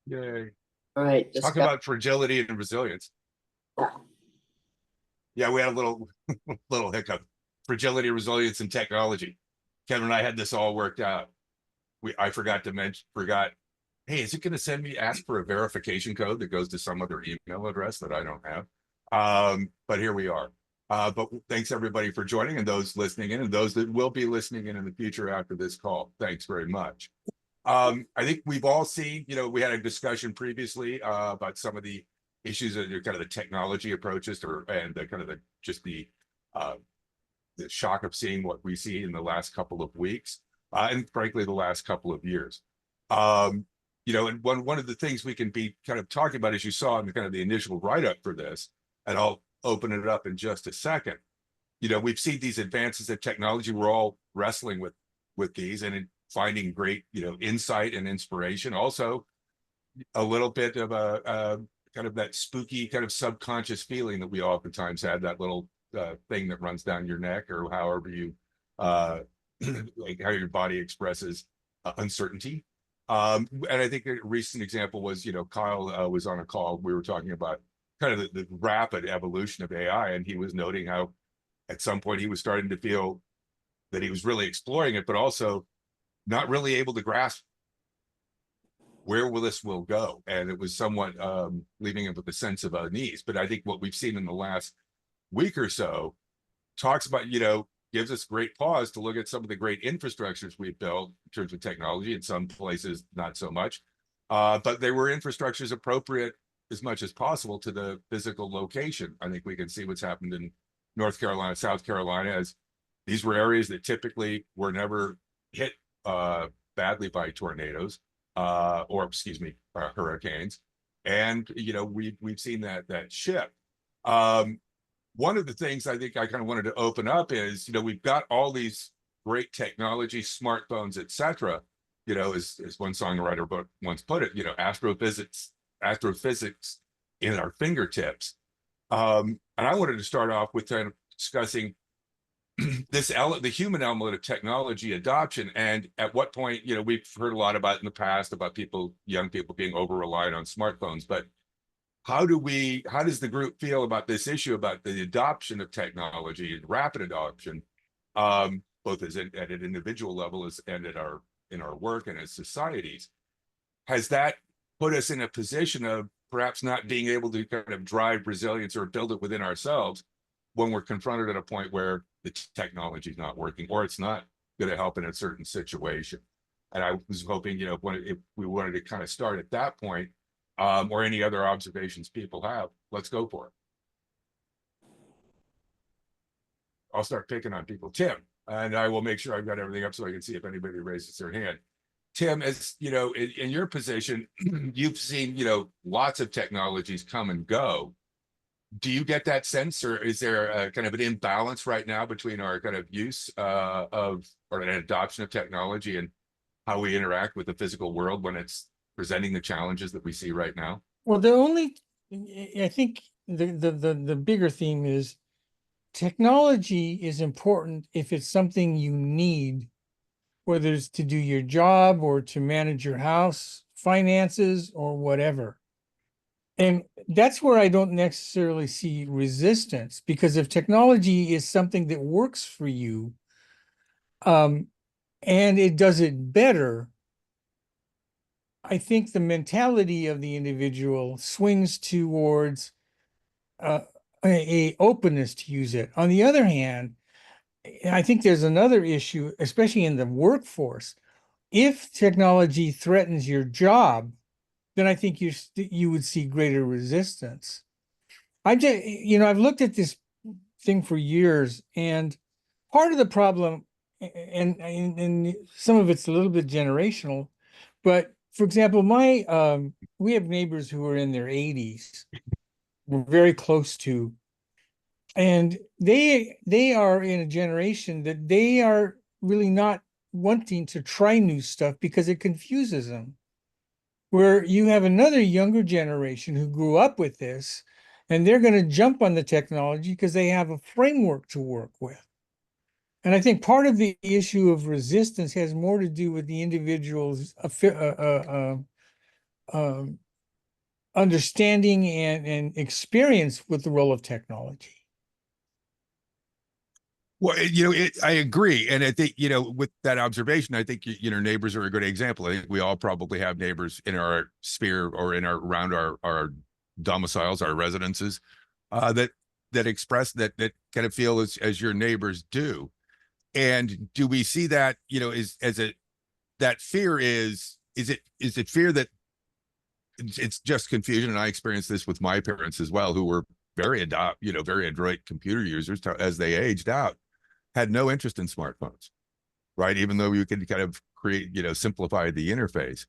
Yay. All right, Talk discuss. about fragility and resilience. Yeah, we had a little little hiccup. Fragility, resilience, and technology. Kevin and I had this all worked out. I forgot to mention, hey, is it going to send me, ask for a verification code that goes to some other email address that I don't have? But here we are. But thanks everybody for joining, and those listening in and those that will be listening in the future after this call. Thanks very much. I think we've all seen, we had a discussion previously about some of the issues that are kind of the technology approaches and the kind of uh, the shock of seeing what we see in the last couple of weeks, and frankly, the last couple of years. Um, and one of the things we can be kind of talking about, as you saw in the kind of the initial write-up for this, and I'll open it up in just a second. We've seen these advances in technology. We're all wrestling with these and finding great, insight and inspiration. Also, a little bit of a kind of that spooky kind of subconscious feeling that we oftentimes had, that little thing that runs down your neck, or however you like how your body expresses uncertainty. And I think a recent example was, Kyle was on a call. We were talking about kind of the rapid evolution of AI, and he was noting how at some point he was starting to feel that he was really exploring it, but also not really able to grasp where will go. And it was somewhat leaving him with a sense of unease. But I think what we've seen in the last week or so talks about, gives us great pause to look at some of the great infrastructures we've built in terms of technology. In some places, not so much. But they were infrastructures appropriate as much as possible to the physical location. I think we can see what's happened in North Carolina, South Carolina, as these were areas that typically were never hit badly by tornadoes, or excuse me, hurricanes. And we've seen that shift. One of the things I think I kind of wanted to open up is, we've got all these great technology, smartphones, etc. As one songwriter once put it, astrophysics in our fingertips. And I wanted to start off with kind of discussing the human element of technology adoption, and at what point, we've heard a lot about in the past about young people being over reliant on smartphones. But how does the group feel about this issue about the adoption of technology and rapid adoption, both at an individual level and in our work and as societies? Has that put us in a position of perhaps not being able to kind of drive resilience or build it within ourselves when we're confronted at a point where the technology is not working, or it's not going to help in a certain situation? And I was hoping, if we wanted to kind of start at that point, or any other observations people have, let's go for it. I'll start picking on people. Tim, and I will make sure I've got everything up so I can see if anybody raises their hand. Tim, as in your position, you've seen, lots of technologies come and go. Do you get that sense, or is there a kind of an imbalance right now between our kind of use of or an adoption of technology and how we interact with the physical world when it's presenting the challenges that we see right now? Well, I think the bigger theme is technology is important if it's something you need, whether it's to do your job or to manage your house, finances, or whatever. And that's where I don't necessarily see resistance, because if technology is something that works for you, and it does it better, I think the mentality of the individual swings towards a openness to use it. On the other hand, I think there's another issue, especially in the workforce. If technology threatens your job, then I think you would see greater resistance. I've looked at this thing for years, and part of the problem, and some of it's a little bit generational, but for example, we have neighbors who are in their 80s. We're very close to, and they are in a generation that they are really not wanting to try new stuff because it confuses them. Where you have another younger generation who grew up with this, and they're going to jump on the technology because they have a framework to work with. And I think part of the issue of resistance has more to do with the individual's um, understanding and experience with the role of technology. Well, I agree, and I think with that observation, I think neighbors are a good example. I think we all probably have neighbors in our sphere or in our around our domiciles, our residences, that express that kind of feel as your neighbors do. And do we see that is as a that fear is it fear that it's just confusion? And I experienced this with my parents as well, who were very adroit computer users as they aged out, had no interest in smartphones, right? Even though you could kind of create, simplify the interface.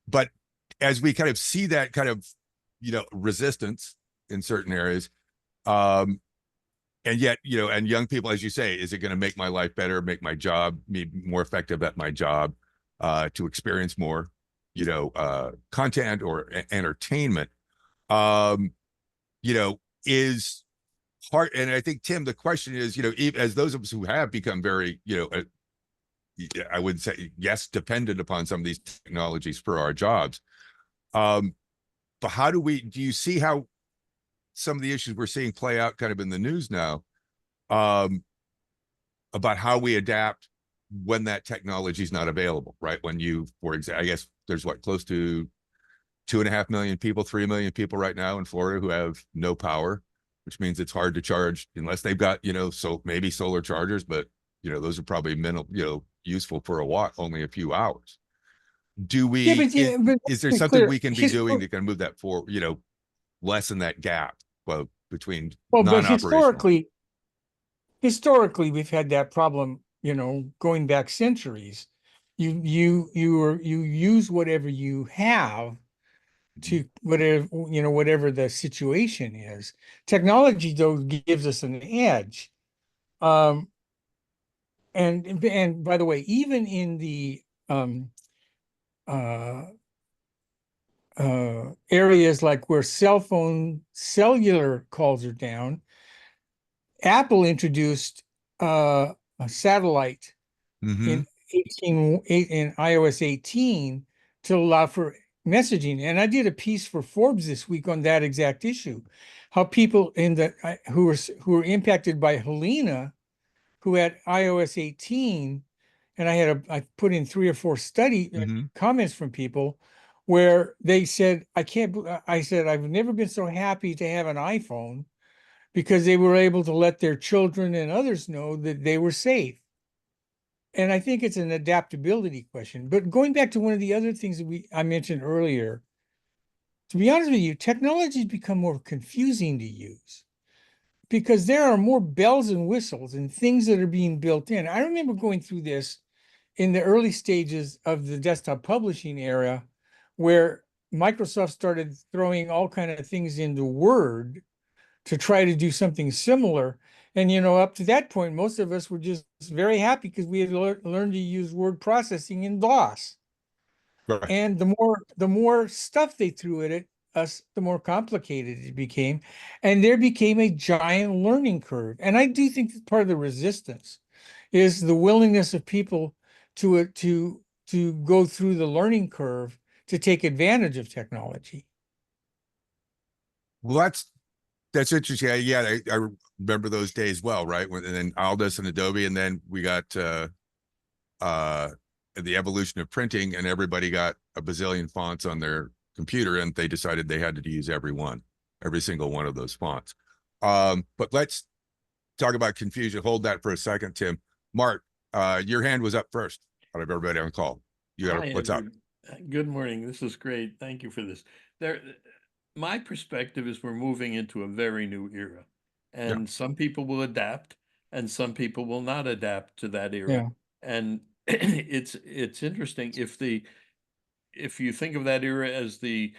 But as we kind of see that kind of, resistance in certain areas, um, and yet, and young people, as you say, is it going to make my life better, make my job, me more effective at my job, to experience more, content or entertainment, um, is hard. And I think, Tim, the question is, as those of us who have become very, I would say, yes, dependent upon some of these technologies for our jobs. But do you see how some of the issues we're seeing play out kind of in the news now, um, about how we adapt when that technology is not available, right? When for example, I guess there's close to 2.5 million people, 3 million people right now in Florida who have no power, which means it's hard to charge unless they've got, so maybe solar chargers, but those are probably minimal, useful for only a few hours. Yeah, but Is there let's be something clear. we can be doing to kind of move that forward, lessen that gap, well, between Well, but non-operational? historically, we've had that problem, going back centuries. You use whatever you have Mhm. to whatever the situation is. Technology though gives us an edge. Um, and by the way, even in the uh, areas like where cellular calls are down, Apple introduced a satellite Mm-hmm. in in iOS 18 to allow for messaging. And I did a piece for Forbes this week on that exact issue. How people who were impacted by Helena, who had iOS 18, and I put in 3 or 4 study Mm-hmm. comments from people where they said, I said, I've never been so happy to have an iPhone because they were able to let their children and others know that they were safe. And I think it's an adaptability question. But going back to one of the other things that I mentioned earlier, to be honest with you, technology has become more confusing to use because there are more bells and whistles and things that are being built in. I remember going through this in the early stages of the desktop publishing era, where Microsoft started throwing all kind of things into Word to try to do something similar. And up to that point, most of us were just very happy because we had learned to use word processing in DOS. Right. And the more stuff they threw at us, the more complicated it became. And there became a giant learning curve. And I do think that part of the resistance is the willingness of people to go through the learning curve to take advantage of technology. Well, that's interesting. Yeah, I remember those days well, right? And then Aldus and Adobe, and then we got uh the evolution of printing, and everybody got a bazillion fonts on their computer, and they decided they had to use every single one of those fonts. But let's talk about confusion. Hold that for a second, Tim. Mark, your hand was up first out of everybody on call. Hi, What's up? good morning. This is great. Thank you for this. There, my perspective is we're moving into a very new era, Yeah. and some people will adapt, and some people will not adapt to that era. Yeah. And it's interesting if you think of that era as the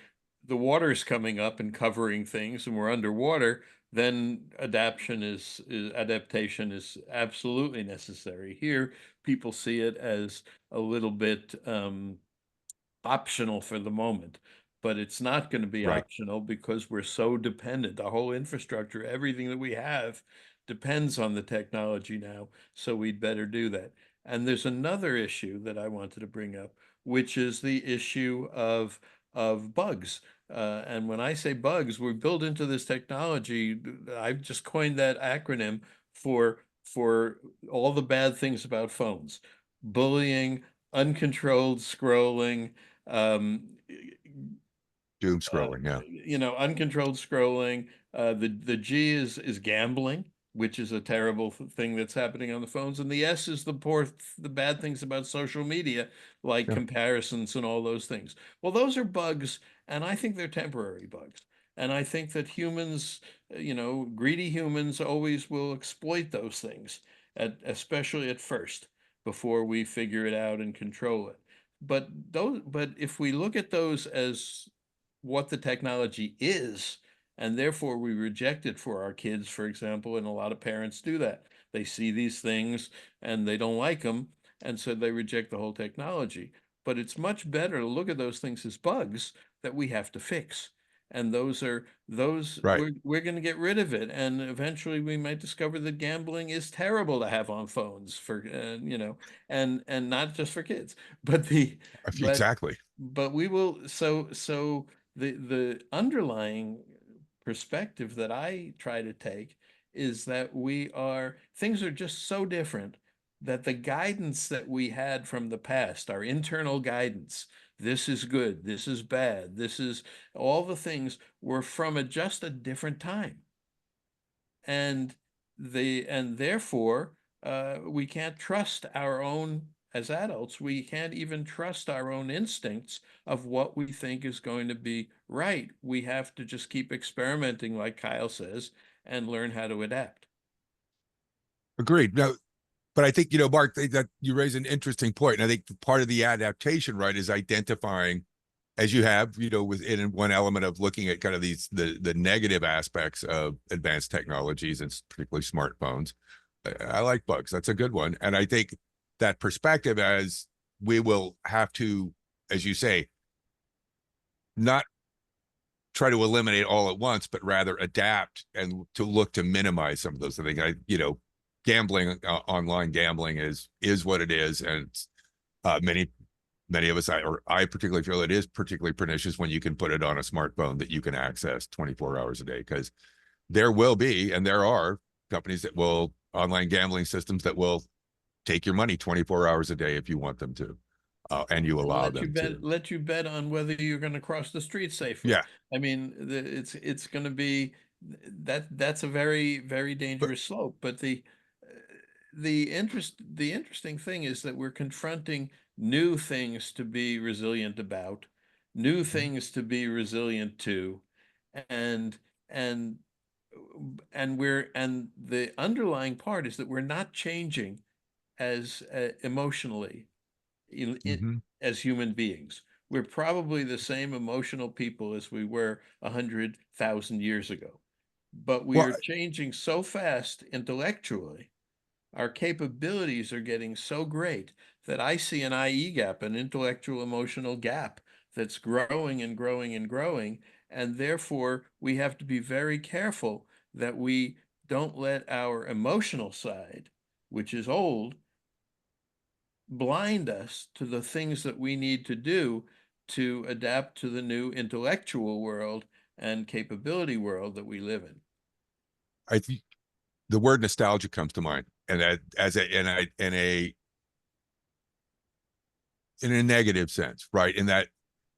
water's coming up and covering things, and we're underwater, then adaptation is absolutely necessary. Here, people see it as a little bit optional for the moment, but it's not going to be Right. optional because we're so dependent. The whole infrastructure, everything that we have depends on the technology now, so we'd better do that. And there's another issue that I wanted to bring up, which is the issue of of bugs. And when I say bugs, we're built into this technology. I've just coined that acronym for all the bad things about phones: bullying, uncontrolled scrolling, um, Doom scrolling. Yeah. uncontrolled scrolling. The G is gambling, which is a terrible thing that's happening on the phones, and the S is the bad things about social media, like Yeah. comparisons and all those things. Well, those are bugs, and I think they're temporary bugs. And I think that humans, greedy humans, always will exploit those things, especially at first, before we figure it out and control it. But if we look at those as what the technology is, and therefore we reject it for our kids, for example, and a lot of parents do that. They see these things and they don't like them, and so they reject the whole technology. But it's much better to look at those things as bugs that we have to fix. And those Right. we're going to get rid of it, and eventually we might discover that gambling is terrible to have on phones for and not just for kids, but the but Exactly. but we will. So the underlying perspective that I try to take is that things are just so different that the guidance that we had from the past, our internal guidance, this is good, this is bad, this is all the things, were from just a different time. And therefore we can't trust our own, as adults, we can't even trust our own instincts of what we think is going to be right. We have to just keep experimenting, like Kyle says, and learn how to adapt. Agreed. No, but I think, Mark, that you raise an interesting point. And I think part of the adaptation, right, is identifying, as you have, within one element of looking at kind of the negative aspects of advanced technologies, and particularly smartphones. I like bugs. That's a good one. And I think that perspective, as we will have to, as you say, not try to eliminate all at once, but rather adapt and to look to minimize some of those things. Gambling, online gambling is what it is. And many of us, I particularly feel it is particularly pernicious when you can put it on a smartphone that you can access 24 hours a day, because there will be, and there are companies that will, online gambling systems that will take your money 24 hours a day if you want them to, and you And allow them to. let you bet on whether you're going to cross the street safely. Yeah. I mean, it's going to be that's a very, very But dangerous slope. But the interesting thing is that we're confronting new things to be resilient about, new things to be resilient to, and and and the underlying part is that we're not changing as emotionally Mhm. as human beings. We're probably the same emotional people as we were 100,000 years ago, but we Well, are changing so fast intellectually. Our capabilities are getting so great that I see an IE gap, an intellectual emotional gap, that's growing and growing and growing. And therefore, we have to be very careful that we don't let our emotional side, which is old, blind us to the things that we need to do to adapt to the new intellectual world and capability world that we live in. I think the word nostalgia comes to mind, and that as a in a negative sense, right? In that,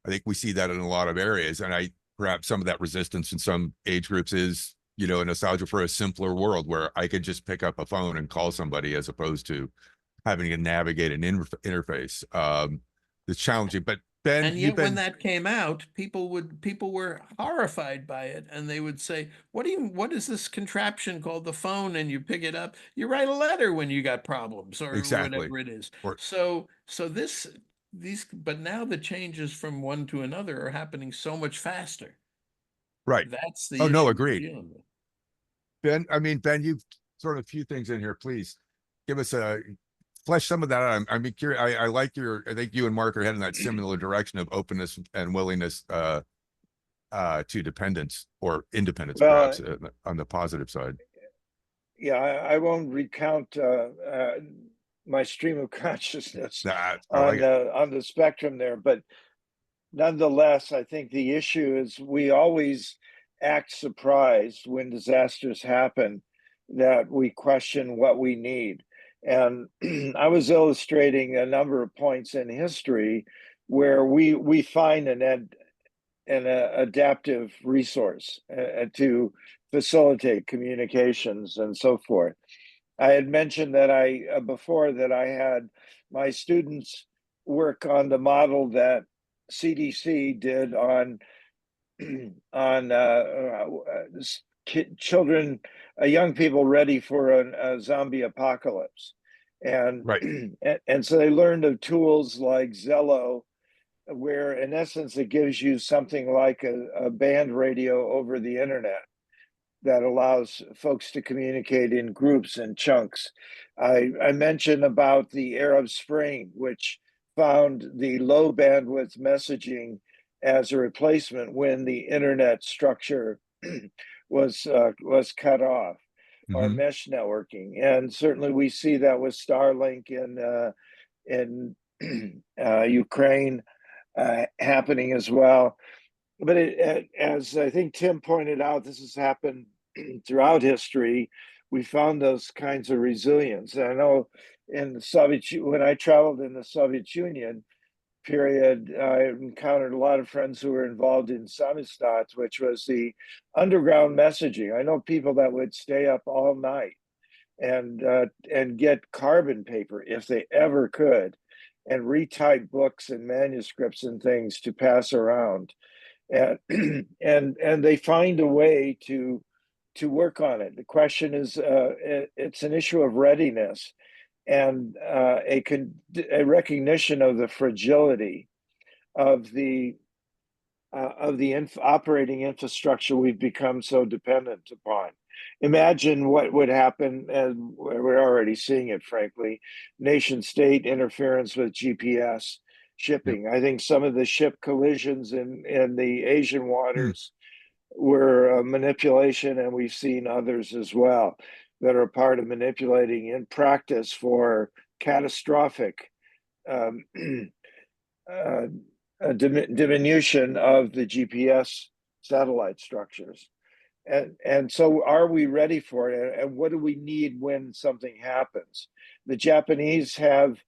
I think we see that in a lot of areas, and perhaps some of that resistance in some age groups is, a nostalgia for a simpler world where I could just pick up a phone and call somebody, as opposed to having to navigate an interface. It's challenging. But Ben, And you've yet when been that came out, people were horrified by it, and they would say, what is this contraption called the phone? And you pick it up, you write a letter when you got problems or exactly, whatever it is. or So these but now the changes from one to another are happening so much faster. right. That's Oh the no, issue we're agreed. dealing with. Ben, you've sort of a few things in here. Please give us a flesh some of that out. I'm curious. I like I think you and Mark are heading that similar direction of openness and willingness to dependence or independence, Well, perhaps, on the positive side. yeah, I won't recount my stream of consciousness Nah, I like it. on the spectrum there, but nonetheless, I think the issue is we always act surprised when disasters happen, that we question what we need. And I was illustrating a number of points in history where we find an adaptive resource to facilitate communications and so forth. I had mentioned that before that I had my students work on the model that CDC did on on children, young people ready for a zombie apocalypse, and Right. and so they learned of tools like Zello, where in essence it gives you something like a band radio over the internet that allows folks to communicate in groups and chunks. I mentioned about the Arab Spring, which found the low bandwidth messaging as a replacement when the internet structure was cut off, or Mhm. mesh networking, and certainly we see that with Starlink in Ukraine happening as well. But as I think Tim pointed out, this has happened throughout history. We found those kinds of resilience. And I know in the when I traveled in the Soviet Union period, I encountered a lot of friends who were involved in Samizdat, which was the underground messaging. I know people that would stay up all night and get carbon paper if they ever could, and retype books and manuscripts and things to pass around, and and they find a way to work on it. The question is, it's an issue of readiness and a recognition of the fragility of the operating infrastructure we've become so dependent upon. Imagine what would happen, and we're already seeing it, frankly, nation state interference with GPS Yep. shipping. I think some of the ship collisions in the Asian Mm. waters were manipulation, and we've seen others as well that are part of manipulating in practice for catastrophic um, uh, diminution of the GPS satellite structures. And so are we ready for it? And what do we need when something happens? The Japanese have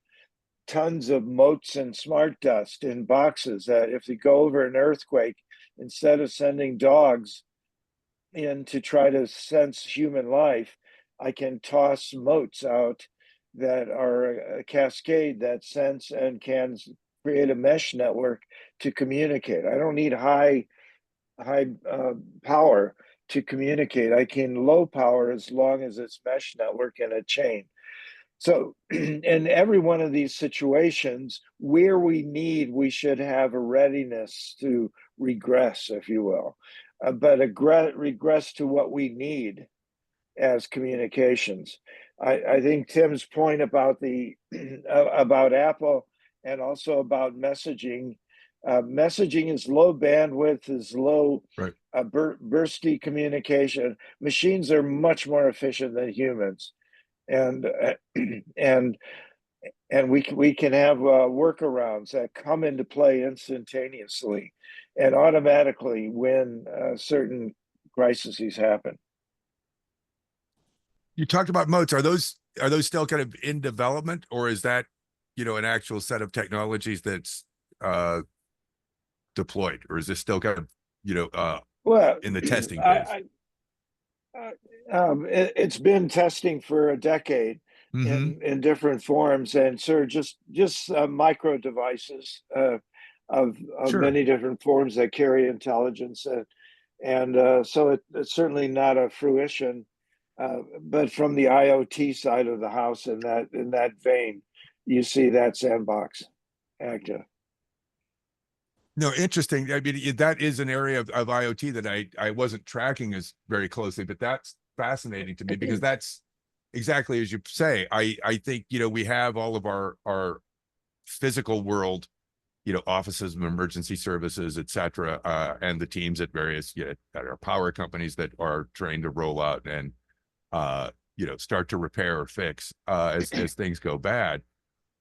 tons of motes and smart dust in boxes that if they go over an earthquake, instead of sending dogs in to try to sense human life, I can toss motes out that are a cascade that sense and can create a mesh network to communicate. I don't need high power to communicate. I can low power as long as it's mesh network in a chain. So in every one of these situations where we need, we should have a readiness to regress, if you will, but regress to what we need as communications. I think Tim's point about the about Apple and also about messaging. Messaging is low bandwidth, is low Right. bursty communication. Machines are much more efficient than humans, and and we can have workarounds that come into play instantaneously and automatically when certain crises happen. You talked about moats. Are those still kind of in development, or is that, an actual set of technologies that's deployed, or is this still kind of, Well, in the testing phase? it's been testing for a decade Mm-hmm. in different forms, and sir, just micro devices of Sure. many different forms that carry intelligence, and so it's certainly not a fruition, but from the IoT side of the house, in that vein, you see that sandbox active. No, interesting. I mean, that is an area of IoT that I wasn't tracking as very closely, but that's fascinating to me because that's exactly as you say. I think, we have all of our physical world, offices of emergency services, et cetera, and the teams at various, that are power companies that are trained to roll out and, start to repair or fix as things go bad.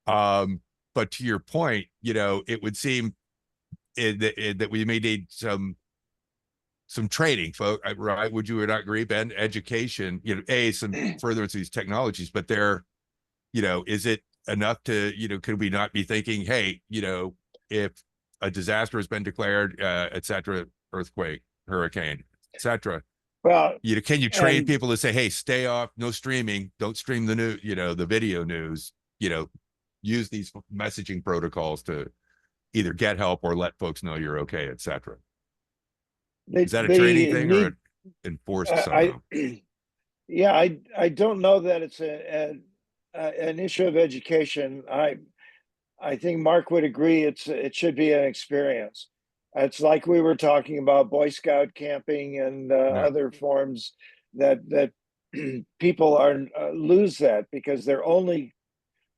But to your point, it would seem that we may need some training, folks, right? Would you not agree, Ben? Education, some furtherance of these technologies, but is it enough to, could we not be thinking, hey, if a disaster has been declared, et cetera, earthquake, hurricane, et cetera, Well, can you train and people to say, hey, stay off, no streaming, don't stream the new, the video news, use these messaging protocols to either get help or let folks know you're okay, et cetera. Is that a training they thing or need, enforced I, somehow? yeah, I don't know that it's an issue of education. I think Mark would agree it should be an experience. It's like we were talking about Boy Scout camping and Yeah. other forms that people are lose that because they're only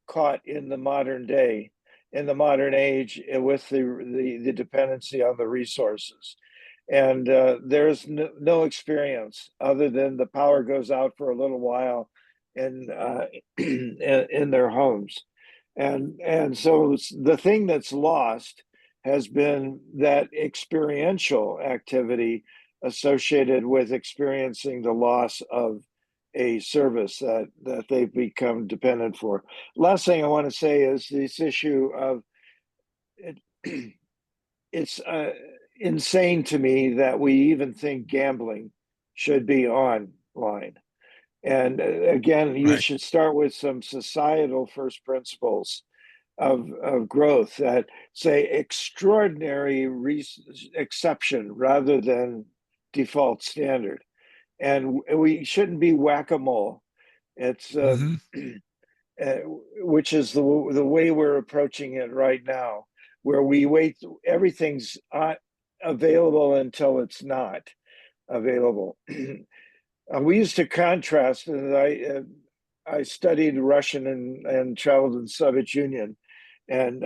caught in the modern day, in the modern age, with the dependency on the resources. And there's no experience other than the power goes out for a little while in in their homes. And so the thing that's lost has been that experiential activity associated with experiencing the loss of a service that they've become dependent for. Last thing I want to say is this issue of it, it's insane to me that we even think gambling should be online. And again, you Right. should start with some societal first principles of growth that say extraordinary exception rather than default standard. And we shouldn't be whack-a-mole. It's Mm-hmm. uh, which is the way we're approaching it right now, where we wait, everything's available until it's not available. We used to contrast, and I studied Russian and traveled in the Soviet Union, and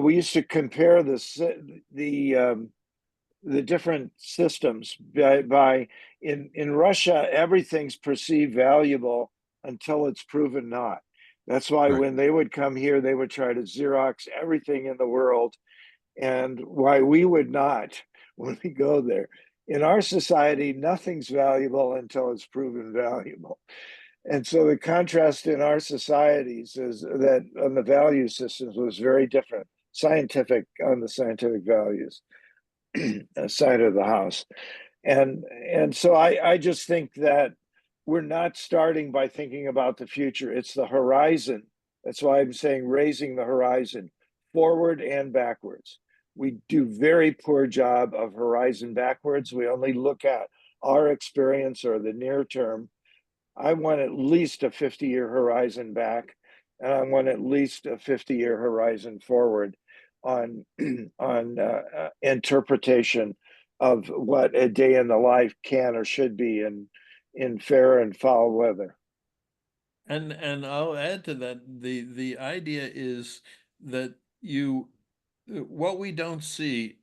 we used to compare the different systems by in Russia, everything's perceived valuable until it's proven not. That's why Right. when they would come here, they would try to Xerox everything in the world, and why we would not when we go there. In our society, nothing's valuable until it's proven valuable. And so the contrast in our societies is that on the value systems was very different, scientific on the scientific values side of the house. And so I just think that we're not starting by thinking about the future. It's the horizon. That's why I'm saying raising the horizon forward and backwards. We do very poor job of horizon backwards. We only look at our experience or the near term. I want at least a 50-year horizon back, and I want at least a 50-year horizon forward on on interpretation of what a day in the life can or should be in fair and foul weather. And I'll add to that, the idea is that you what we don't see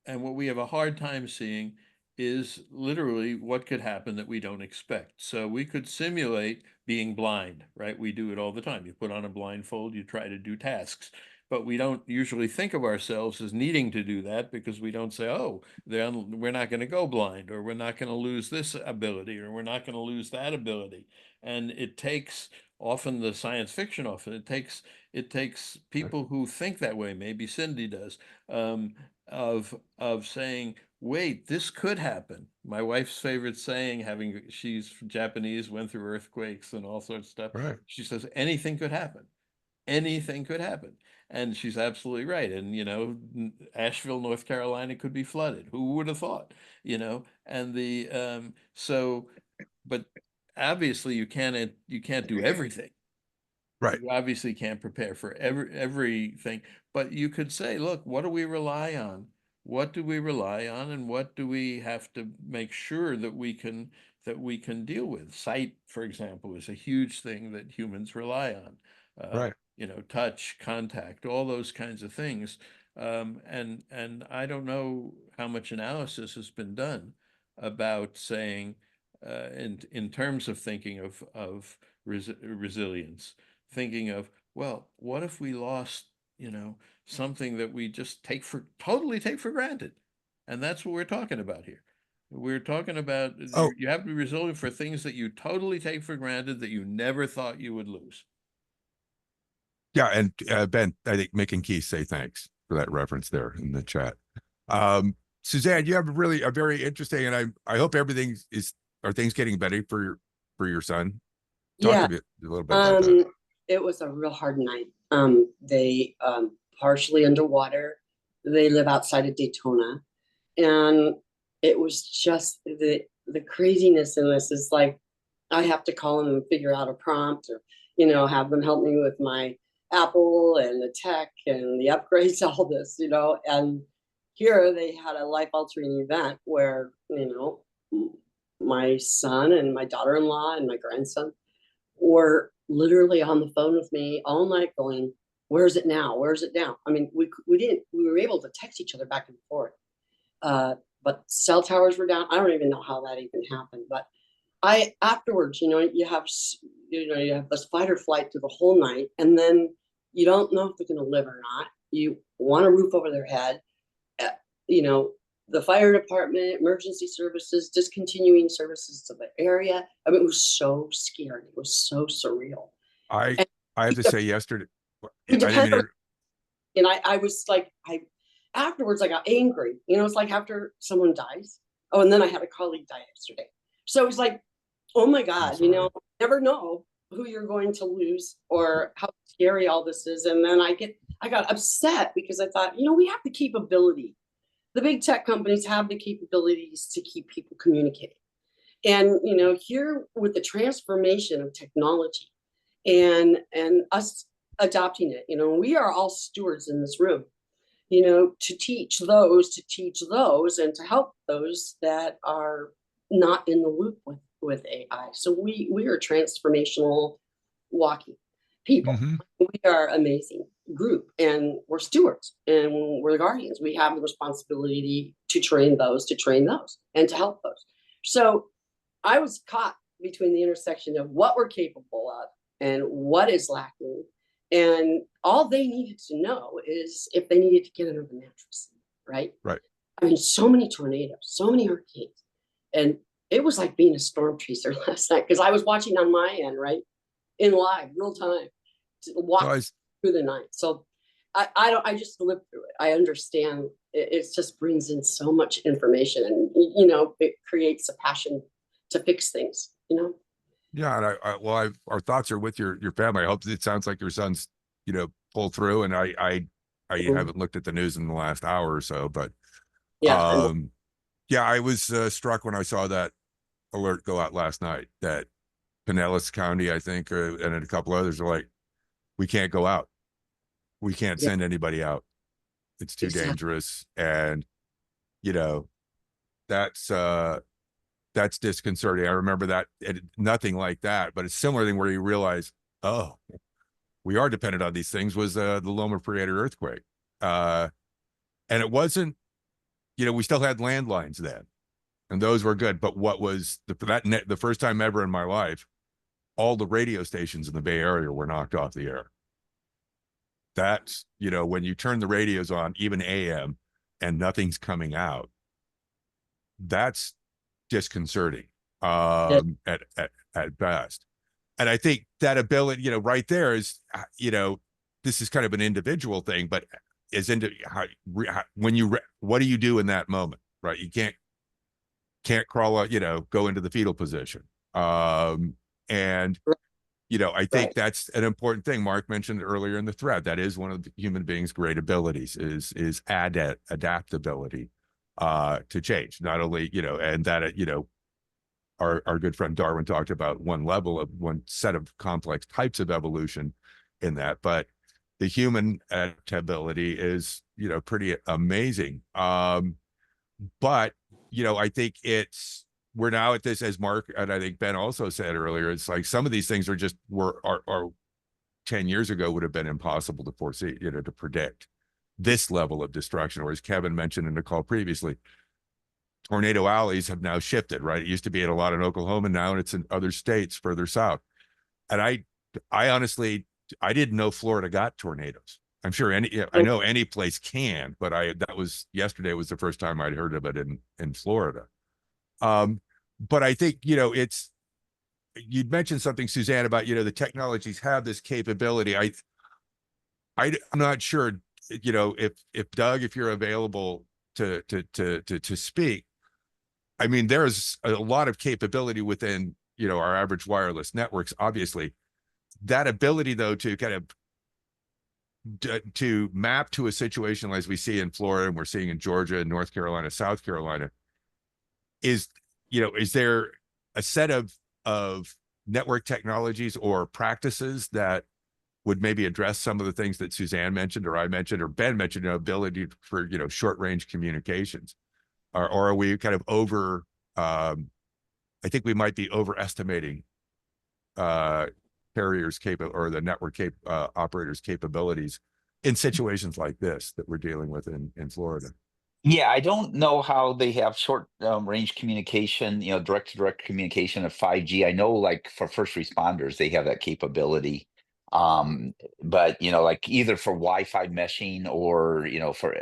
and what we have a hard time seeing is literally what could happen that we don't expect. So we could simulate being blind, right? We do it all the time. You put on a blindfold, you try to do tasks, but we don't usually think of ourselves as needing to do that because we don't say, oh, then we're not going to go blind, or we're not going to lose this ability, or we're not going to lose that ability. And it takes often the science fiction, often it takes people who think that way, maybe Cindy does, of saying, wait, this could happen. My wife's favorite saying, she's Japanese, went through earthquakes and all sorts of stuff. Right. She says anything could happen. Anything could happen. And she's absolutely right. And Asheville, North Carolina could be flooded. Who would have thought? And but obviously you can't do everything. Right. You obviously can't prepare for everything, but you could say, look, what do we rely on? What do we rely on, and what do we have to make sure that we can deal with? Sight, for example, is a huge thing that humans rely on. Right. Touch, contact, all those kinds of things. And I don't know how much analysis has been done about saying, in terms of thinking of resilience, thinking of, well, what if we lost you know, something that we just totally take for granted. And that's what we're talking about here. We're talking about Oh, you have to be resilient for things that you totally take for granted that you never thought you would lose. yeah. And Ben, I think Mick and Keith say thanks for that reference there in the chat. Suzanne, you have a very interesting, and I hope are things getting better for your son? Talk Yeah, to me a little bit about that. it was a real hard night. They partially underwater. They live outside of Daytona, and it was just the craziness in this is like I have to call them and figure out a prompt, or have them help me with my Apple and the tech and the upgrades, all this, and here they had a life altering event where my son and my daughter-in-law and my grandson were literally on the phone with me all night going, where's it now? Where's it now? I mean, we were able to text each other back and forth. But cell towers were down. I don't even know how that even happened. But afterwards, you have this fight or flight through the whole night. And then you don't know if they're going to live or not. You want a roof over their head. The fire department, emergency services, discontinuing services to the area. I mean, it was so scary. It was so surreal. I And have to say yesterday, it depends and I was like, afterwards I got angry. It's like after someone dies. Oh, and then I had a colleague die yesterday. So it was like, oh my God, never know who you're going to lose or how scary all this is. And then I got upset because I thought, we have the capability. The big tech companies have the capabilities to keep people communicating. And, here with the transformation of technology and us adopting it, we are all stewards in this room, to teach those and to help those that are not in the loop with AI. So we are transformational walking people. Mm-hmm. We are amazing group and we're stewards and we're the guardians. We have the responsibility to train those and to help those. So I was caught between the intersection of what we're capable of and what is lacking. And all they needed to know is if they needed to get under the mattress, right? Right. I mean, so many tornadoes, so many hurricanes. And it was like being a storm chaser last night because I was watching on my end, right? In live, real time, to walk through the night. So I just lived through it. I understand it just brings in so much information and, it creates a passion to fix things, Yeah, and our thoughts are with your family. I hope it sounds like your son's, pulled through. And I haven't looked at the news in the last hour or so, but yeah, yeah, I was struck when I saw that alert go out last night that Pinellas County, I think, and a couple others are like, we can't go out. We can't send anybody out. It's too dangerous. And, that's disconcerting. I remember that nothing like that, but it's similar thing where you realize, oh, we are dependent on these things was the Loma Prieta earthquake. And it wasn't, we still had landlines then and those were good. But what was the first time ever in my life, all the radio stations in the Bay Area were knocked off the air. That's, when you turn the radios on, even AM, and nothing's coming out, that's disconcerting at best. And I think that ability, right there is, this is kind of an individual thing, but is into what do you do in that moment, right? You can't crawl out, go into the fetal position. And I think that's an important thing. Mark mentioned earlier in the thread. That is one of the human beings' great abilities is adaptability to change. Not only, and that, our good friend Darwin talked about one set of complex types of evolution in that, but the human adaptability is, pretty amazing. But, I think we're now at this, as Mark and I think Ben also said earlier, it's like some of these things are 10 years ago would have been impossible to foresee, to predict this level of destruction. Or as Kevin mentioned in the call previously, tornado alleys have now shifted, right? It used to be in a lot in Oklahoma now, and it's in other states further south. And I honestly, I didn't know Florida got tornadoes. I'm sure I know any place can, but yesterday was the first time I'd heard of it in Florida. But I think, you'd mentioned something, Suzanne, about, the technologies have this capability. I'm not sure, if Doug, if you're available to speak. I mean, there's a lot of capability within, our average wireless networks, obviously. That ability, though, to kind of to map to a situation as we see in Florida and we're seeing in Georgia, North Carolina, South Carolina, is there a set of network technologies or practices that would maybe address some of the things that Suzanne mentioned, or I mentioned, or Ben mentioned, ability for, short range communications, or are we kind of I think we might be overestimating carriers or the network operators capabilities in situations like this that we're dealing with in Florida. Yeah, I don't know how they have short range communication, direct to direct communication of 5G. I know, like, for first responders, they have that capability. But like, either for Wi-Fi meshing or for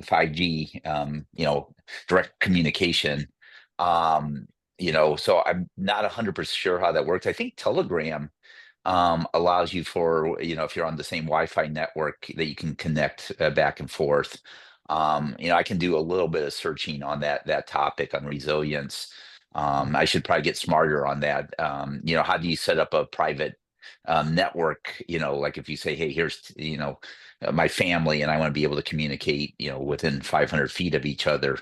5G, direct communication. So I'm not 100% sure how that works. I think Telegram allows you for, if you're on the same Wi-Fi network, that you can connect back and forth. I can do a little bit of searching on that topic on resilience. I should probably get smarter on that. How do you set up a private network? Like, if you say, hey, here's my family, and I want to be able to communicate within 500 feet of each other,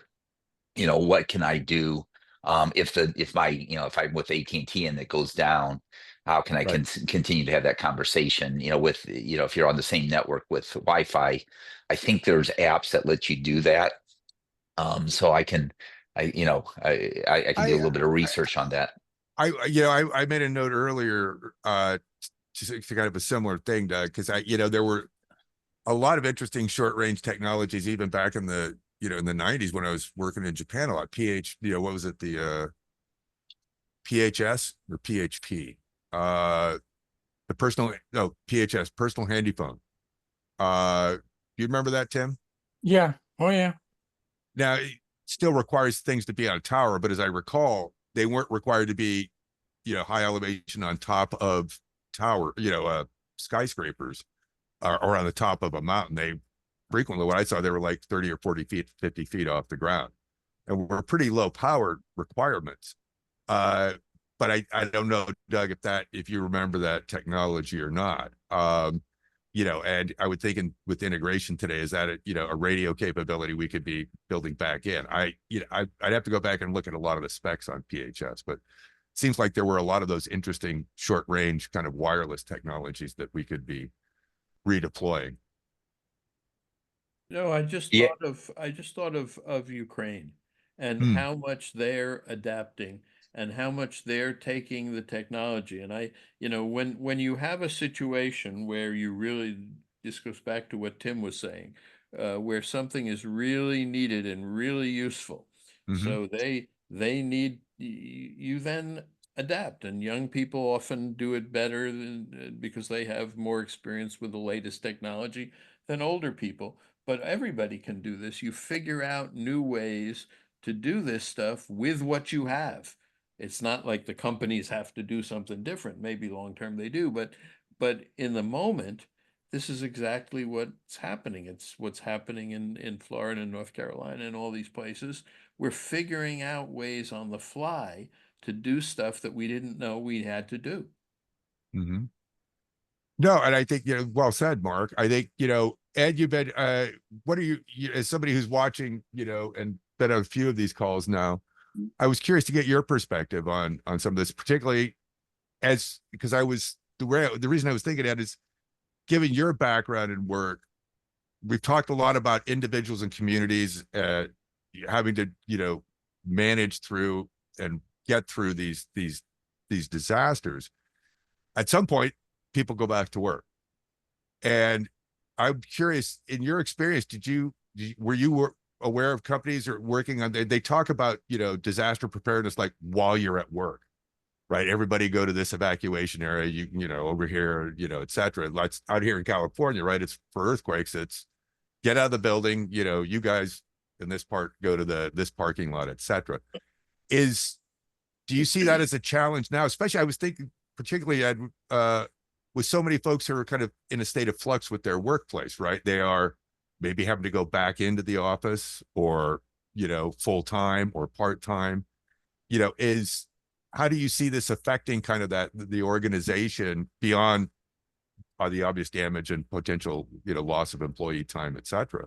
what can I do if I'm with AT&T and it goes down? How can I continue to have that conversation, with, if you're on the same network with Wi-Fi? I think there's apps that let you do that. So I can do a little bit of research on that. I made a note earlier to kind of a similar thing, Doug, because there were a lot of interesting short range technologies even back in the in the 90s when I was working in Japan a lot. What was it, the PHS or PHP? PHS, personal handy phone. Do you remember that, Tim? Yeah. Oh yeah. Now, it still requires things to be on a tower, but as I recall, they weren't required to be, high elevation on top of skyscrapers, or on the top of a mountain. They frequently, what I saw, they were like 30 or 40 feet, 50 feet off the ground, and were pretty low powered requirements. But I don't know, Doug, if you remember that technology or not. And I would think with integration today, is that a radio capability we could be building back in? I'd have to go back and look at a lot of the specs on PHS, but it seems like there were a lot of those interesting short range kind of wireless technologies that we could be redeploying. No, I just thought of Ukraine and how much they're adapting and how much they're taking the technology. And when you have a situation where you really, this goes back to what Tim was saying, where something is really needed and really useful. So they need you then adapt, and young people often do it better because they have more experience with the latest technology than older people. But everybody can do this. You figure out new ways to do this stuff with what you have. It's not like the companies have to do something different. Maybe long term they do, but in the moment, this is exactly what's happening. It's what's happening in Florida and North Carolina and all these places. We're figuring out ways on the fly to do stuff that we didn't know we had to do. No, and I think, well said, Mark. I think, Ed, you've been, what are you, as somebody who's watching, and been on a few of these calls now, I was curious to get your perspective on some of this, particularly because the reason I was thinking that is, given your background and work, we've talked a lot about individuals and communities having to, manage through and get through these disasters. At some point, people go back to work. And I'm curious, in your experience, were you aware of companies or working on, they talk about, disaster preparedness, like while you're at work. right? Everybody go to this evacuation area, you know, over here, you know, et cetera. Let's out here in California, right? It's for earthquakes. It's get out of the building, you know, you guys in this part go to this parking lot, et cetera. Do you see that as a challenge now? Especially, I was thinking particularly with so many folks who are kind of in a state of flux with their workplace, right? They are maybe having to go back into the office, or, you know, full-time or part-time, you know, how do you see this affecting kind of the organization beyond the obvious damage and potential, you know, loss of employee time, et cetera?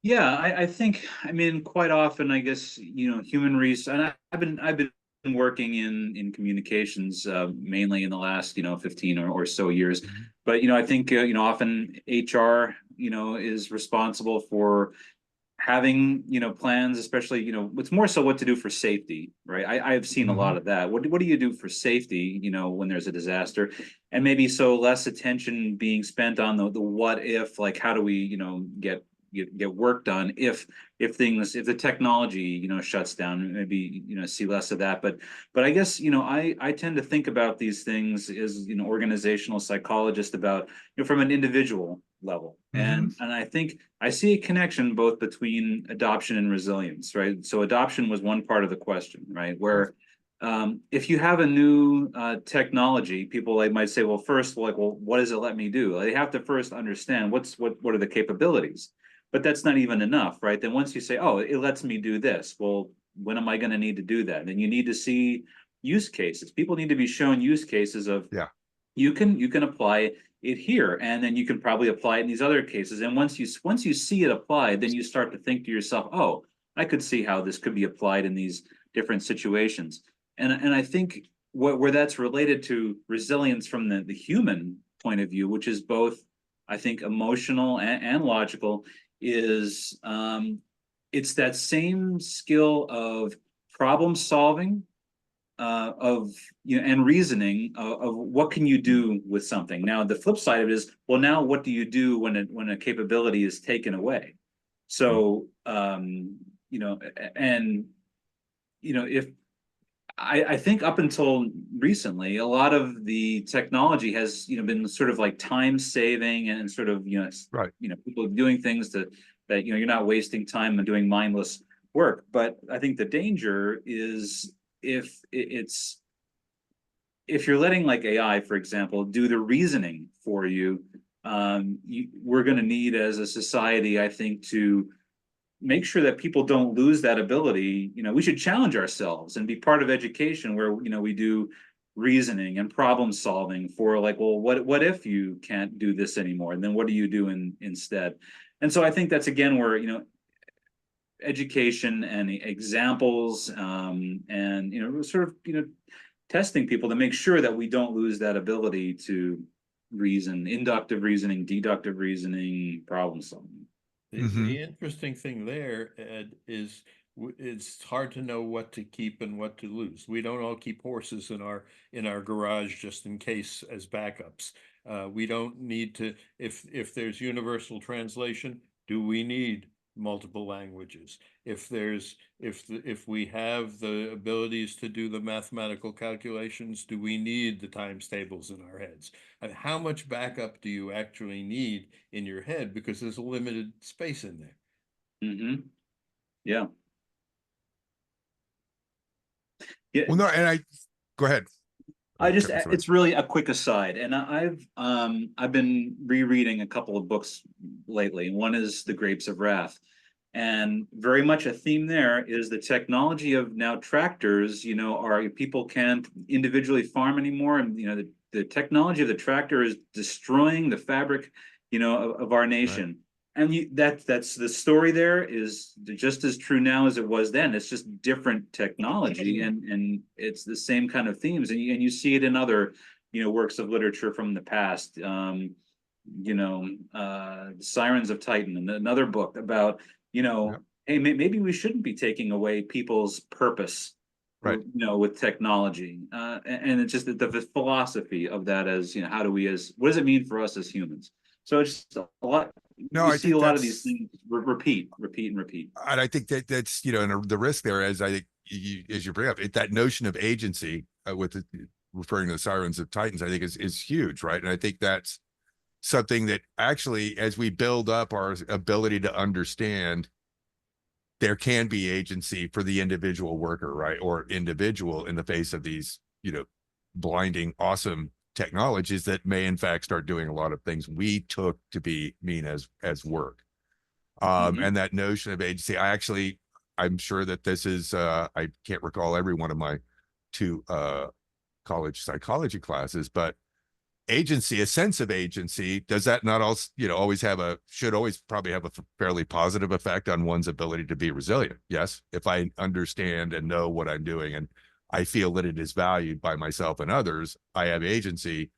Yeah, I think, I mean, quite often, I guess, you know, human resource, and I've been working in communications mainly in the last, you know, 15 or so years. But, you know, I think, you know, often HR, you know, is responsible for having, you know, plans, especially, you know, it's more so what to do for safety, right? I've seen a lot of that. What do you do for safety, you know, when there's a disaster? And maybe so less attention being spent on the what if, like, how do we, you know, get work done if the technology, you know, shuts down, maybe, you know, see less of that. But I guess, you know, I tend to think about these things as, you know, organizational psychologist, about, you know, from an individual level. And I think I see a connection both between adoption and resilience, right? So adoption was one part of the question, right? Where if you have a new technology, people like might say, well, first, like, well, what does it let me do? They have to first understand what are the capabilities. But that's not even enough, right? Then once you say, oh, it lets me do this, well, when am I going to need to do that? Then you need to see use cases. People need to be shown use cases of, Yeah, you can apply it here, and then you can probably apply it in these other cases. And once you see it applied, then you start to think to yourself, oh, I could see how this could be applied in these different situations. And I think where that's related to resilience from the human point of view, which is both, I think, emotional and logical, is it's that same skill of problem solving, of, you know, and reasoning of what can you do with something. Now the flip side of it is, well, now what do you do when a capability is taken away? So you know, and you know, if I think up until recently, a lot of the technology has, you know, been sort of like time saving and sort of, you know, right. you know, people doing things that, you know, you're not wasting time and doing mindless work. But I think the danger is if you're letting, like, AI, for example, do the reasoning for you, we're going to need as a society, I think, to make sure that people don't lose that ability. You know, we should challenge ourselves and be part of education where, you know, we do reasoning and problem solving for, like, well, what if you can't do this anymore? And then what do you do instead? And so I think that's, again, where, you know, education and examples, and, you know, sort of, you know, testing people to make sure that we don't lose that ability to reason, inductive reasoning, deductive reasoning, problem solving. The interesting thing there, Ed, is it's hard to know what to keep and what to lose. We don't all keep horses in our garage just in case as backups. We don't need to, if there's universal translation, do we need multiple languages? If we have the abilities to do the mathematical calculations, do we need the times tables in our heads? And how much backup do you actually need in your head, because there's a limited space in there? Yeah. Yeah. Well, no, and go ahead. It's really a quick aside, and I've been rereading a couple of books lately. One is The Grapes of Wrath, and very much a theme there is the technology of now tractors, you know, people can't individually farm anymore, and, you know, the technology of the tractor is destroying the fabric, you know, of our nation. Right. And that's the story there is just as true now as it was then. It's just different technology, and it's the same kind of themes, and you see it in other, you know, works of literature from the past. You know, Sirens of Titan, and another book about, you know, hey, maybe we shouldn't be taking away people's purpose, right, you know, with technology, and it's just the philosophy of that, as, you know, what does it mean for us as humans? So it's just a lot. No, I see a lot of these things repeat. And I think that's, you know, and the risk there is, I think, as you bring up it, that notion of agency referring to the Sirens of Titans, I think is huge, right? And I think that's something that actually, as we build up our ability to understand, there can be agency for the individual worker, right? Or individual in the face of these, blinding, awesome technologies that may in fact start doing a lot of things we took to be mean as work. And that notion of agency, I'm sure that this is, I can't recall every one of my 2 college psychology classes, but agency, a sense of agency, does that not also, always should always probably have a fairly positive effect on one's ability to be resilient? Yes. If I understand and know what I'm doing and I feel that it is valued by myself and others, I have agency.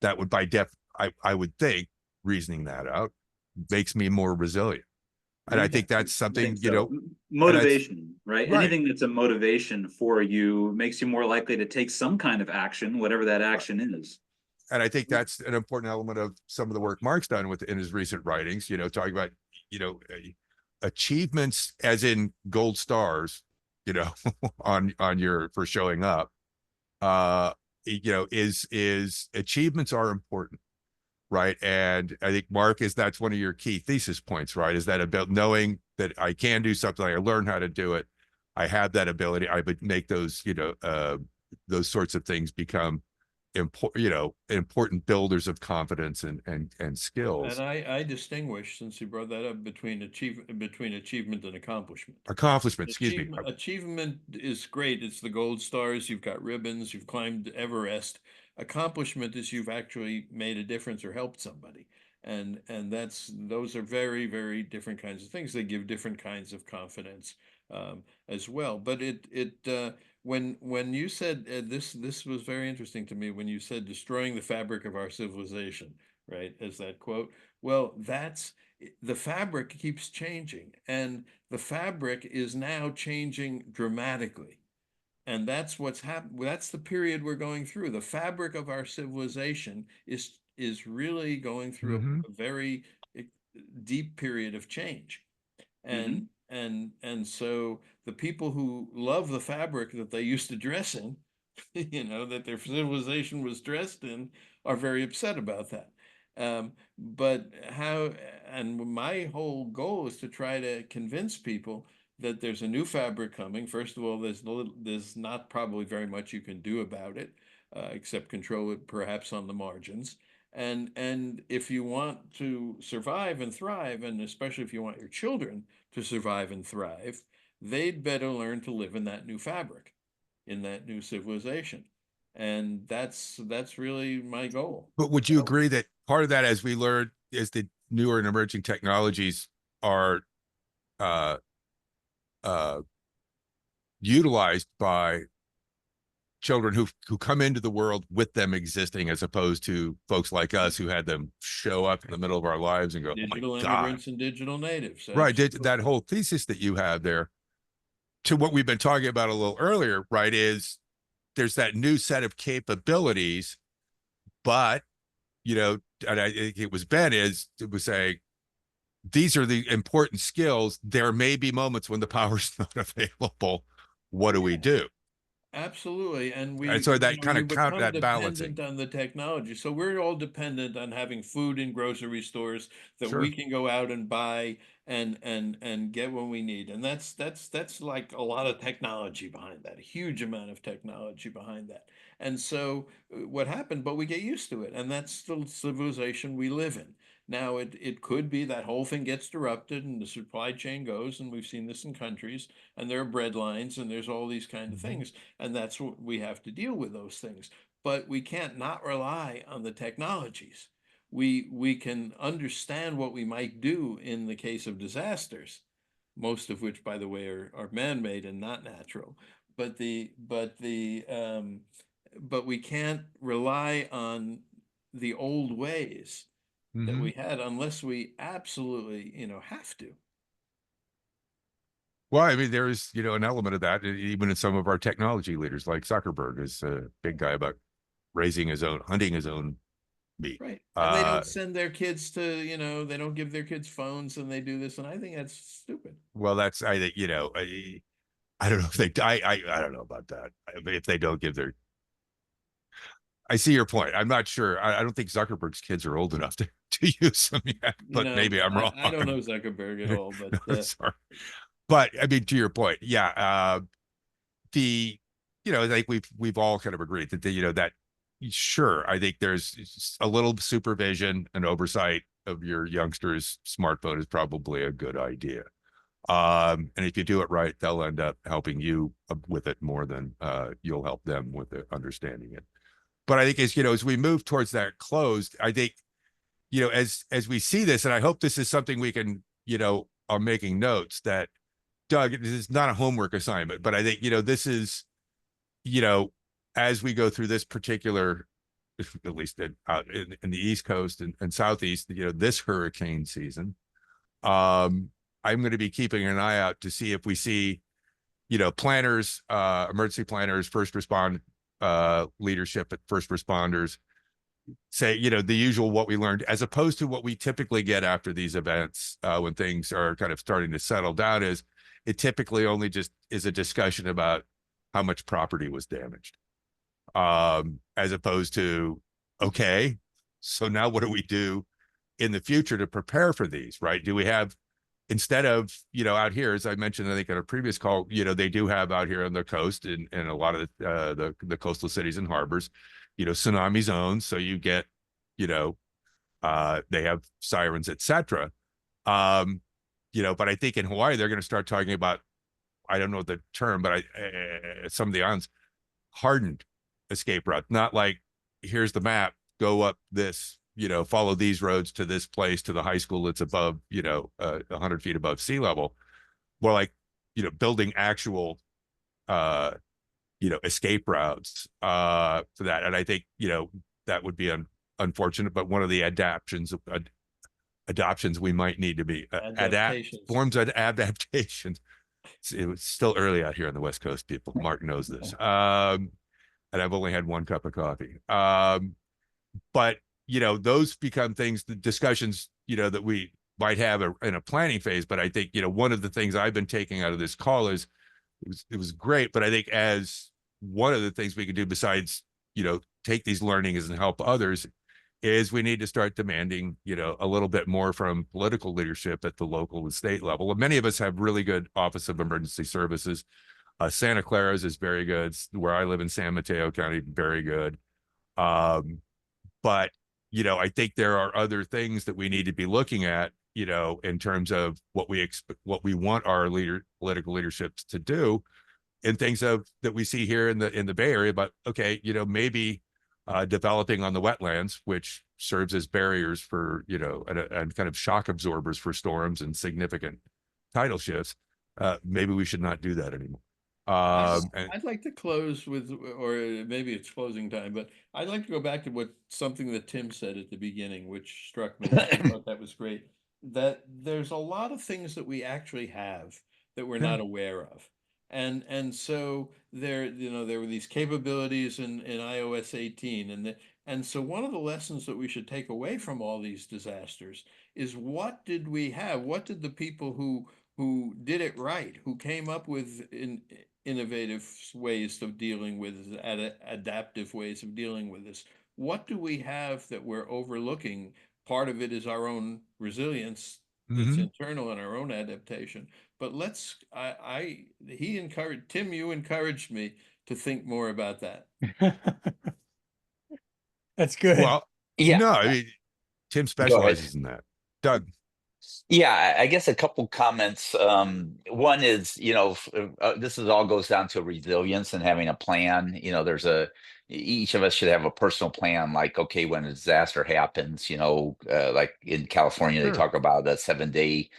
That would I would think, reasoning that out, makes me more resilient. And I think that's something, motivation, right? Right. Anything that's a motivation for you makes you more likely to take some kind of action, whatever that action is. And I think that's an important element of some of the work Mark's done in his recent writings, talking about, achievements as in gold stars, on for showing up, is achievements are important, right? And I think that's one of your key thesis points, right? Is that about knowing that I can do something, I learn how to do it, I have that ability, I would make those, those sorts of things become important builders of confidence and skills. And I distinguish, since you brought that up, between achievement and accomplishment. Excuse me. Achievement is great. It's the gold stars. You've got ribbons. You've climbed Everest. Accomplishment is you've actually made a difference or helped somebody. And those are very, very different kinds of things. They give different kinds of confidence as well. But when you said this was very interesting to me when you said destroying the fabric of our civilization, right, as that quote. Well, that's the fabric keeps changing, and the fabric is now changing dramatically. And that's what's happened. That's the period we're going through. The fabric of our civilization is really going through a very deep period of change. And so the people who love the fabric that they used to dress in, that their civilization was dressed in, are very upset about that. But my whole goal is to try to convince people that there's a new fabric coming. First of all, there's not probably very much you can do about it, except control it perhaps on the margins. And if you want to survive and thrive, and especially if you want your children to survive and thrive, they'd better learn to live in that new fabric, in that new civilization. And that's really my goal. But would you agree that part of that, as we learn, is the newer and emerging technologies are utilized by children who come into the world with them existing, as opposed to folks like us who had them show up in the middle of our lives and go, digital oh my immigrants God. and digital natives. Right. That whole thesis that you have there, to what we've been talking about a little earlier, right, is there's that new set of capabilities, but, and I think it was Ben was saying, these are the important skills. There may be moments when the power's not available. What do we do? Absolutely. And so that kind you of become that balancing dependent on the technology. So we're all dependent on having food in grocery stores that Sure. we can go out and buy and get what we need. And that's like a lot of technology behind that, a huge amount of technology behind that. And so what happened, but we get used to it. And that's the civilization we live in. Now, it could be that whole thing gets disrupted and the supply chain goes, and we've seen this in countries, and there are bread lines and there's all these kind of things. And that's what we have to deal with, those things. But we can't not rely on the technologies. We can understand what we might do in the case of disasters, most of which, by the way, are man-made and not natural. But we can't rely on the old ways that we had unless we absolutely, have to. Well, I mean, there is, an element of that, even in some of our technology leaders, like Zuckerberg is a big guy about hunting his own meat. Right. And they don't send their kids to, they don't give their kids phones, and they do this. And I think that's stupid. Well, that's, I think, I don't know if they, I don't know about that. But if they don't give their, I see your point. I'm not sure. I don't think Zuckerberg's kids are old enough to use them yet, but No, maybe I'm wrong. I don't know Zuckerberg at all, but Sorry. But I mean, to your point, yeah, the, I think we've all kind of agreed that that sure, I think there's a little supervision and oversight of your youngsters' smartphone is probably a good idea. And if you do it right, they'll end up helping you with it more than you'll help them with understanding it. But I think as we move towards that closed, I think as we see this, and I hope this is something we can are making notes that, Doug, this is not a homework assignment, but I think this is as we go through this particular, at least out in the East Coast and Southeast, this hurricane season, I'm going to be keeping an eye out to see if we see planners, emergency planners, first respond leadership at first responders say the usual what we learned, as opposed to what we typically get after these events when things are kind of starting to settle down. Is it typically only just is a discussion about how much property was damaged, as opposed to, okay, so now what do we do in the future to prepare for these, right? Do we have, instead of out here, as I mentioned I think in a previous call, they do have out here on the coast and a lot of the coastal cities and harbors tsunami zones, so you get they have sirens, etc. But I think in Hawaii they're going to start talking about, I don't know the term, but some of the islands, hardened escape route, not like here's the map, go up this, follow these roads to this place, to the high school that's above 100 feet above sea level. More like building actual escape routes for that. And I think that would be unfortunate, but one of the adoptions we might need to be forms of adaptations. It was still early out here on the West Coast, people. Mark knows this. And I've only had one cup of coffee. But those become things, the discussions that we might have in a planning phase. But I think one of the things I've been taking out of this call is it was great, but I think as one of the things we can do besides take these learnings and help others is we need to start demanding a little bit more from political leadership at the local and state level. And many of us have really good Office of Emergency Services. Santa Clara's is very good. Where I live in San Mateo County, very good. But I think there are other things that we need to be looking at in terms of what we want our political leaderships to do, and things that we see here in the Bay Area. But okay, maybe developing on the wetlands, which serves as barriers for and kind of shock absorbers for storms and significant tidal shifts. Maybe we should not do that anymore. I'd like to close with, or maybe it's closing time, but I'd like to go back to something that Tim said at the beginning, which struck me. I thought that was great. That there's a lot of things that we actually have that we're not aware of. And so there were these capabilities in iOS 18, and so one of the lessons that we should take away from all these disasters is, what did we have? What did the people who did it right, who came up with innovative ways of dealing with adaptive ways of dealing with this, what do we have that we're overlooking? Part of it is our own resilience that's internal and our own adaptation. But Tim, you encouraged me to think more about that. That's good. Well, Yeah. no, I mean, Tim specializes in that. Doug. Yeah, I guess a couple comments. One is, this all goes down to resilience and having a plan. Each of us should have a personal plan. Like, okay, when a disaster happens, like in California, Sure. they talk about a 7-day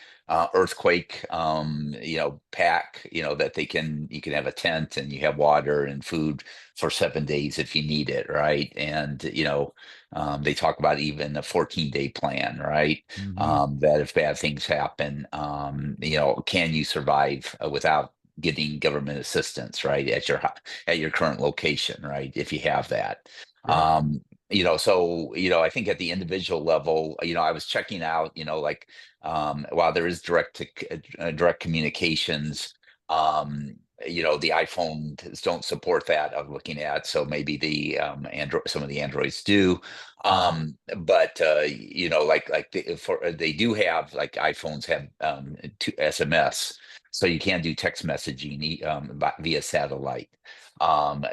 earthquake, pack, that you can have a tent and you have water and food for 7 days if you need it, right? And they talk about even a 14-day plan, right? That if bad things happen, can you survive without getting government assistance, right, at your current location, right, if you have that. Sure. So I think at the individual level, I was checking out, while there is direct communications, the iPhones don't support that I'm looking at. So maybe the Android, some of the Androids do. But they do have, like, iPhones have SMS, so you can do text messaging via satellite.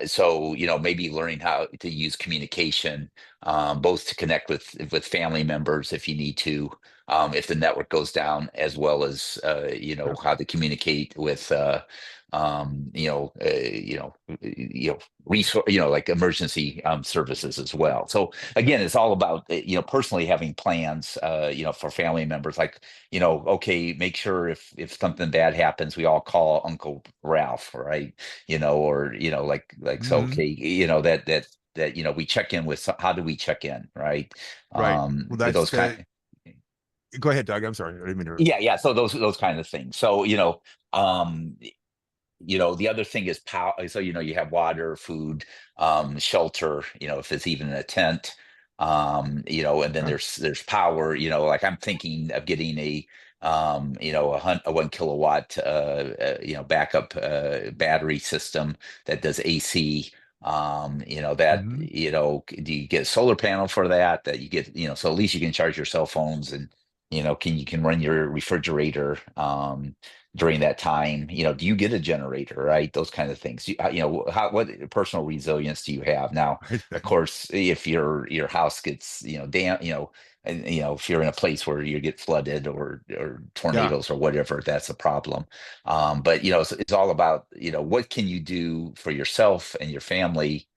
So maybe learning how to use communication, both to connect with family members if you need to, if the network goes down, as well as how to communicate with resource, like emergency services as well. So again, it's all about personally having plans, for family members, like, okay, make sure if something bad happens, we all call Uncle Ralph, right? So, Mhm. okay, we check in with, how do we check in, right? Right. Well, that's Those the. kind. Go ahead, Doug. I'm sorry. I didn't mean to. Yeah, so those kind of things. So um the other thing is power. So you have water, food, shelter, if it's even a tent, and then Huh. there's power. Like, I'm thinking of getting a 1 kilowatt backup battery system that does AC. Mhm. Do you get a solar panel for that, you get, so at least you can charge your cell phones, and you can run your refrigerator during that time. Do you get a generator, right? Those kind of things. What personal resilience do you have? Now, of course, if your house gets, and if you're in a place where you get flooded or Yeah. tornadoes or whatever, that's a problem. But it's all about, what can you do for yourself and your family,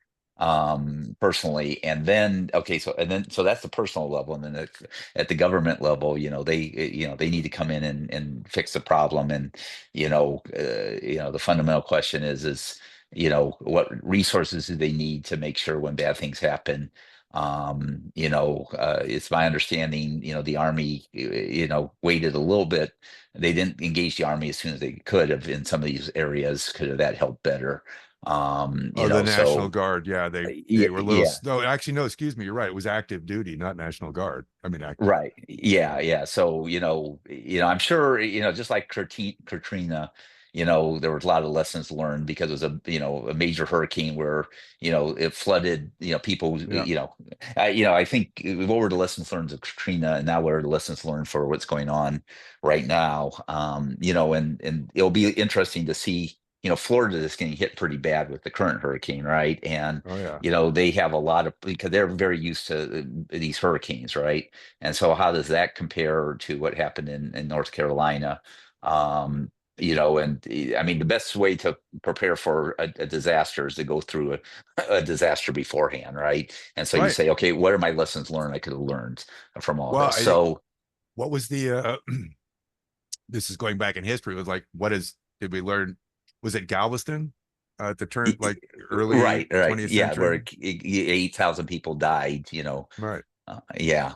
personally. And then, okay, so that's the personal level. And then at the government level, they need to come in and fix the problem. And the fundamental question what resources do they need to make sure when bad things happen. It's my understanding, the Army, waited a little bit. They didn't engage the Army as soon as they could have in some of these areas. Could have that helped better? Oh, the National So Guard. Yeah, they yeah, were a little. yeah. No, actually, no. Excuse me. You're right. It was active duty, not National Guard. I mean, Right. yeah. Yeah. So, I'm sure, just like Katrina, there was a lot of lessons learned, because it was a major hurricane where, it flooded, people, Yeah. I think, what were the lessons learned of Katrina, and now what are the lessons learned for what's going on right now? And it'll be interesting to see, Florida is getting hit pretty bad with the current hurricane, right? And, Oh, yeah. they have a lot of, because they're very used to these hurricanes, right? And so how does that compare to what happened in North Carolina? I mean, the best way to prepare for a disaster is to go through a disaster beforehand, right? And so you Right. say, okay, what are my lessons learned I could have learned from all Well, this? I think So what was the this is going back in history. It was like, did we learn? Was it Galveston at the turn, like early right, 20th yeah, century? where 8,000 people died, Right. yeah.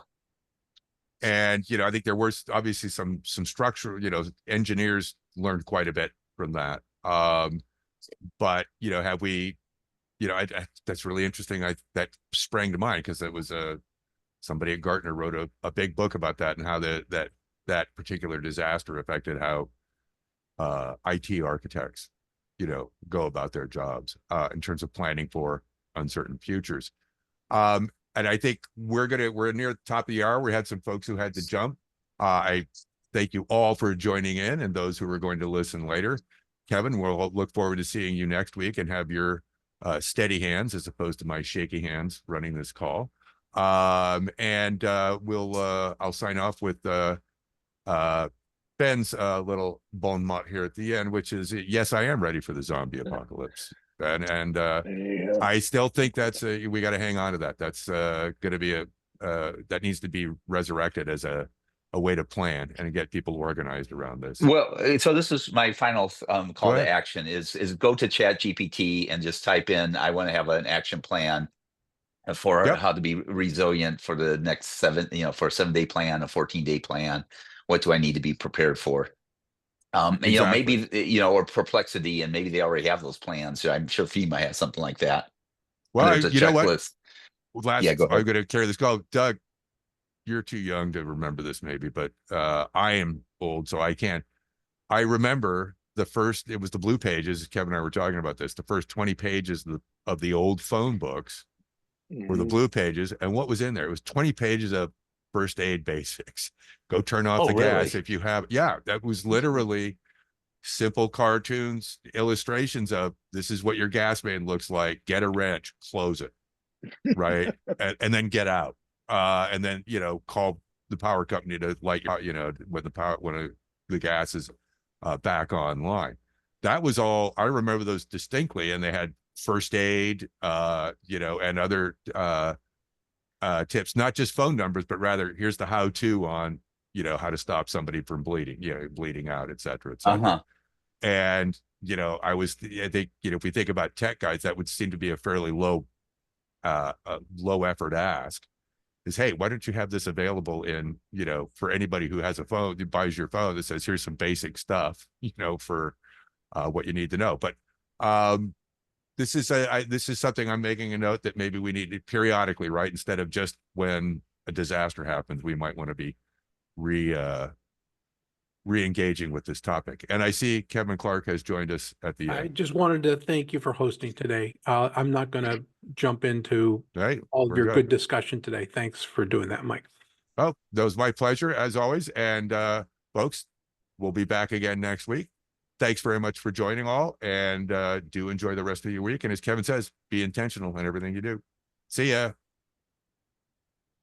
And I think there were obviously some structural, engineers learned quite a bit from that. But have we, that's really interesting. That sprang to mind because it was somebody at Gartner wrote a big book about that, and how that particular disaster affected how IT architects, go about their jobs in terms of planning for uncertain futures. And I think we're near the top of the hour. We had some folks who had to jump. I thank you all for joining in, and those who are going to listen later. Kevin, we'll look forward to seeing you next week and have your steady hands as opposed to my shaky hands running this call. And I'll sign off with Ben's little bon mot here at the end, which is, yes, I am ready for the zombie apocalypse. And Yeah. I still think we got to hang on to that. That's going to be that needs to be resurrected as a way to plan and get people organized around this. Well, so this is my final Go call to ahead. action is go to Chat GPT and just type in, I want to have an action plan for Yep, how to be resilient for the next for a 7-day plan, a 14-day plan. What do I need to be prepared for? And, exactly. maybe, or Perplexity, and maybe they already have those plans. So I'm sure FEMA has something like that. And Well, there's a you know what? checklist. Yeah, Last, go I'm ahead. going to carry this call. Doug, you're too young to remember this, maybe, but I am old, so I can't. I remember it was the blue pages. Kevin and I were talking about this. The first 20 pages of the old phone books were the Mhm. blue pages. And what was in there? It was 20 pages of first aid basics. Go turn off Oh, the gas really? if you have. Yeah, that was literally simple cartoons, illustrations of this is what your gas main looks like. Get a wrench, close it, right, and then get out. And then call the power company to light when the gas is back online. That was all. I remember those distinctly, and they had first aid, and other tips, not just phone numbers, but rather here's the how-to on how to stop somebody from bleeding, bleeding out, et cetera, et cetera. Uh-huh. And I think if we think about tech guys, that would seem to be a fairly low effort ask. Is, hey, why don't you have this available in for anybody who has a phone, who buys your phone, that says here's some basic stuff for what you need to know. But this is something I'm making a note that maybe we need to periodically, right, instead of just when a disaster happens, we might want to be re-engaging with this topic. And I see Kevin Clark has joined us at the I end. just wanted to thank you for hosting today. I'm not going to jump into Right, all of we're your good. good discussion today. Thanks for doing that, Mike. Oh, that was my pleasure as always. And folks, we'll be back again next week. Thanks very much for joining all, and do enjoy the rest of your week. And as Kevin says, be intentional in everything you do. See ya.